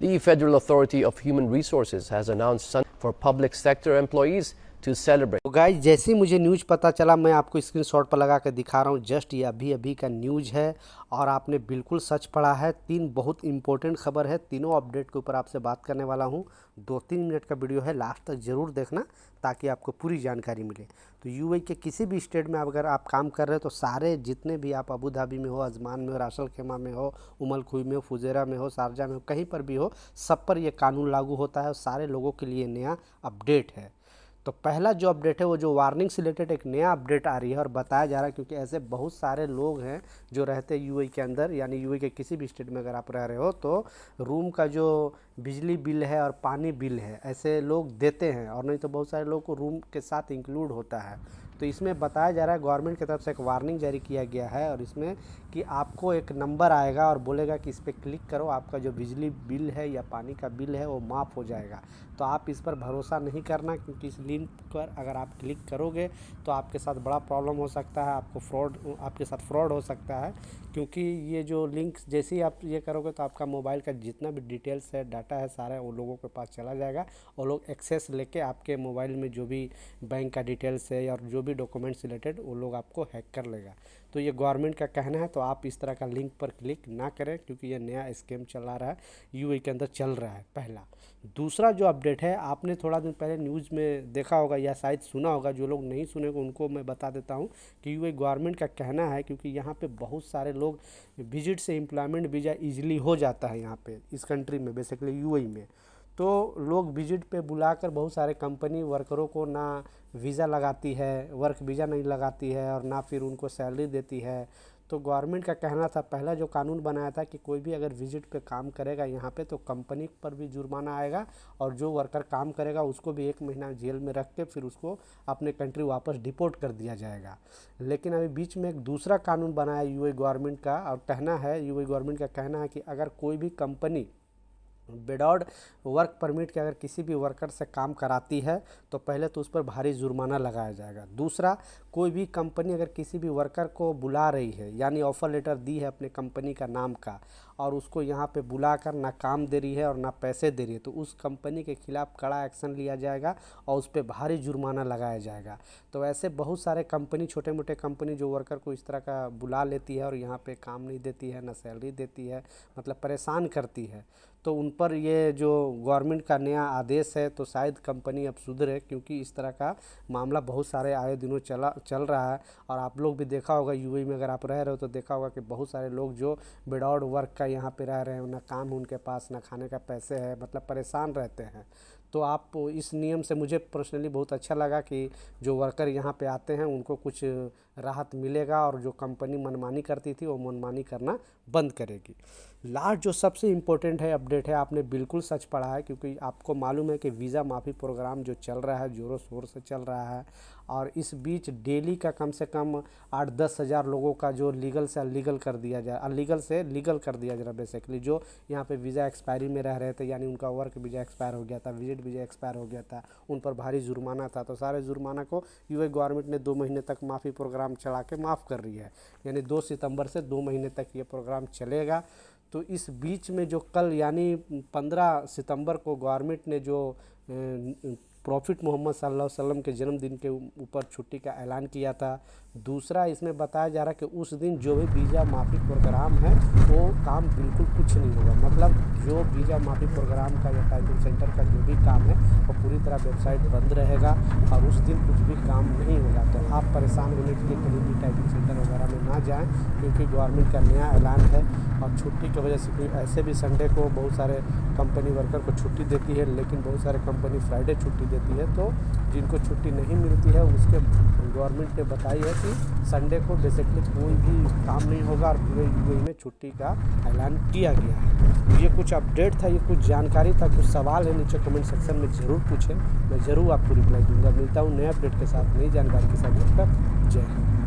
The Federal Authority of Human Resources has announced Sunday for public sector employees to celebrate. तो guys जैसे ही मुझे news पता चला मैं आपको स्क्रीनशॉट पर लगा कर दिखा रहा हूँ। जस्ट ये अभी अभी का न्यूज़ है और आपने बिल्कुल सच पढ़ा है। तीन बहुत इंपॉर्टेंट खबर है, तीनों अपडेट के ऊपर आपसे बात करने वाला हूँ। 2-3 मिनट का वीडियो है, लास्ट तक ज़रूर देखना ताकि आपको पूरी जानकारी मिले। तो यूएई के किसी भी स्टेट में अगर आप काम कर रहे हो तो सारे जितने भी आप अबू धाबी में हो, अजमान में हो, रास अल खैमा में हो, उमल खुई में हो, फुजेरा में हो, शारजा में हो, कहीं पर भी हो, सब पर यह कानून लागू होता है और सारे लोगों के लिए नया अपडेट है। तो पहला जो अपडेट है वो जो वार्निंग से रिलेटेड एक नया अपडेट आ रही है और बताया जा रहा है, क्योंकि ऐसे बहुत सारे लोग हैं जो रहते हैं यूएई के अंदर, यानी यूएई के किसी भी स्टेट में अगर आप रह रहे हो तो रूम का जो बिजली बिल है और पानी बिल है ऐसे लोग देते हैं, और नहीं तो बहुत सारे लोग को रूम के साथ इंक्लूड होता है। तो इसमें बताया जा रहा है गवर्नमेंट की तरफ से एक वार्निंग जारी किया गया है और इसमें कि आपको एक नंबर आएगा और बोलेगा कि इस पर क्लिक करो, आपका जो बिजली बिल है या पानी का बिल है वो माफ़ हो जाएगा। तो आप इस पर भरोसा नहीं करना, क्योंकि इस लिंक पर अगर आप क्लिक करोगे तो आपके साथ बड़ा प्रॉब्लम हो सकता है, आपके साथ फ्रॉड हो सकता है। क्योंकि ये जो लिंक जैसे ही आप ये करोगे तो आपका मोबाइल का जितना भी डिटेल्स है, डाटा है, सारा वो लोगों के पास चला जाएगा और लोग एक्सेस लेके आपके मोबाइल में जो भी बैंक का डिटेल्स है और जो भी डॉक्यूमेंट्स रिलेटेड वो लोग आपको हैक कर लेगा। तो ये गवर्नमेंट का कहना है, तो आप इस तरह का लिंक पर क्लिक ना करें, क्योंकि ये नया स्कैम चला रहा है, यूएई के अंदर चल रहा है। पहला। दूसरा जो अपडेट है, आपने थोड़ा दिन पहले न्यूज़ में देखा होगा या शायद सुना होगा, जो लोग नहीं सुने उनको मैं बता देता हूँ कि यूएई गवर्नमेंट का कहना है, क्योंकि यहाँ पे बहुत सारे लोग विजिट से एम्प्लॉयमेंट वीज़ा ईजिली हो जाता है यहाँ पे इस कंट्री में, बेसिकली यूएई में। तो लोग विजिट पे बुलाकर बहुत सारे कंपनी वर्करों को ना वीज़ा लगाती है, वर्क वीज़ा नहीं लगाती है और ना फिर उनको सैलरी देती है। तो गवर्नमेंट का कहना था, पहला जो कानून बनाया था कि कोई भी अगर विजिट पे काम करेगा यहाँ पे तो कंपनी पर भी जुर्माना आएगा और जो वर्कर काम करेगा उसको भी 1 महीना जेल में रख के फिर उसको अपने कंट्री वापस डिपोर्ट कर दिया जाएगा। लेकिन अभी बीच में एक दूसरा कानून बनाया यूएई गवर्नमेंट का और कहना है, यूएई गवर्नमेंट का कहना है कि अगर कोई भी कंपनी विदाउट वर्क परमिट के अगर किसी भी वर्कर से काम कराती है तो पहले तो उस पर भारी जुर्माना लगाया जाएगा। दूसरा, कोई भी कंपनी अगर किसी भी वर्कर को बुला रही है, यानी ऑफ़र लेटर दी है अपने कंपनी का नाम का और उसको यहाँ पे बुलाकर ना काम दे रही है और ना पैसे दे रही है, तो उस कंपनी के खिलाफ़ कड़ा एक्शन लिया जाएगा और उस पर भारी जुर्माना लगाया जाएगा। तो ऐसे बहुत सारे कंपनी, छोटे मोटे कंपनी जो वर्कर को इस तरह का बुला लेती है और यहाँ पे काम नहीं देती है, ना सैलरी देती है, मतलब परेशान करती है, तो उन पर ये जो गवर्नमेंट का नया आदेश है तो शायद कंपनी अब सुधरे, क्योंकि इस तरह का मामला बहुत सारे आए दिनों चल रहा है। और आप लोग भी देखा होगा यूएई में अगर आप रह रहे हो तो देखा होगा कि बहुत सारे लोग जो विदाउट वर्क का यहाँ पे रह रहे हैं, ना काम उनके पास, ना खाने का पैसे है, मतलब परेशान रहते हैं। तो आप इस नियम से मुझे पर्सनली बहुत अच्छा लगा कि जो वर्कर यहाँ पे आते हैं उनको कुछ राहत मिलेगा और जो कंपनी मनमानी करती थी वो मनमानी करना बंद करेगी। लास्ट जो सबसे इम्पोर्टेंट है अपडेट है, आपने बिल्कुल सच पढ़ा है, क्योंकि आपको मालूम है कि वीज़ा माफ़ी प्रोग्राम जो चल रहा है ज़ोरों शोर से चल रहा है और इस बीच डेली का कम से कम 8-10 हज़ार लोगों का जो लीगल से अनलीगल कर दिया जाए, अनलीगल से लीगल कर दिया जा रहा है। बेसिकली जो यहाँ पे वीज़ा एक्सपायरी में रह रहे थे, यानी उनका वर्क वीज़ा एक्सपायर हो गया था, विजिट वीज़ा एक्सपायर हो गया था, उन पर भारी जुर्माना था, तो सारे जुर्माना को यूएई गवर्नमेंट ने 2 महीने तक माफ़ी प्रोग्राम चला के माफ़ कर रही है, यानी 2 सितंबर से 2 महीने तक ये प्रोग्राम चलेगा। तो इस बीच में जो कल यानी 15 सितंबर को गवर्नमेंट ने जो प्रॉफिट मोहम्मद सल्लल्लाहु अलैहि वसल्लम के जन्मदिन के ऊपर छुट्टी का ऐलान किया था। दूसरा, इसमें बताया जा रहा है कि उस दिन जो भी वीज़ा माफ़ी प्रोग्राम है वो काम बिल्कुल कुछ नहीं होगा, मतलब जो वीज़ा माफ़ी प्रोग्राम का या टाइपिंग सेंटर का जो भी काम है वो पूरी तरह वेबसाइट बंद रहेगा और उस दिन कुछ भी काम नहीं होगा। तो आप परेशान होने के लिए कहीं भी टाइपिंग सेंटर वगैरह में ना जाएँ, क्योंकि गवर्नमेंट का नया ऐलान है। और छुट्टी की वजह से ऐसे भी संडे को बहुत सारे कंपनी वर्कर को छुट्टी देती है, लेकिन बहुत सारे कंपनी फ्राइडे छुट्टी देती है, तो जिनको छुट्टी नहीं मिलती है उसके गवर्नमेंट ने बताई है कि संडे को बेसिकली कोई भी काम नहीं होगा और पूरे यूएई में छुट्टी का ऐलान किया गया है। तो ये कुछ अपडेट था, ये कुछ जानकारी था। कुछ सवाल है नीचे कमेंट सेक्शन में ज़रूर पूछें, मैं ज़रूर आपको रिप्लाई दूंगा। मिलता हूँ नए अपडेट के साथ, नई जानकारी के साथ। जब तक जय हिंद।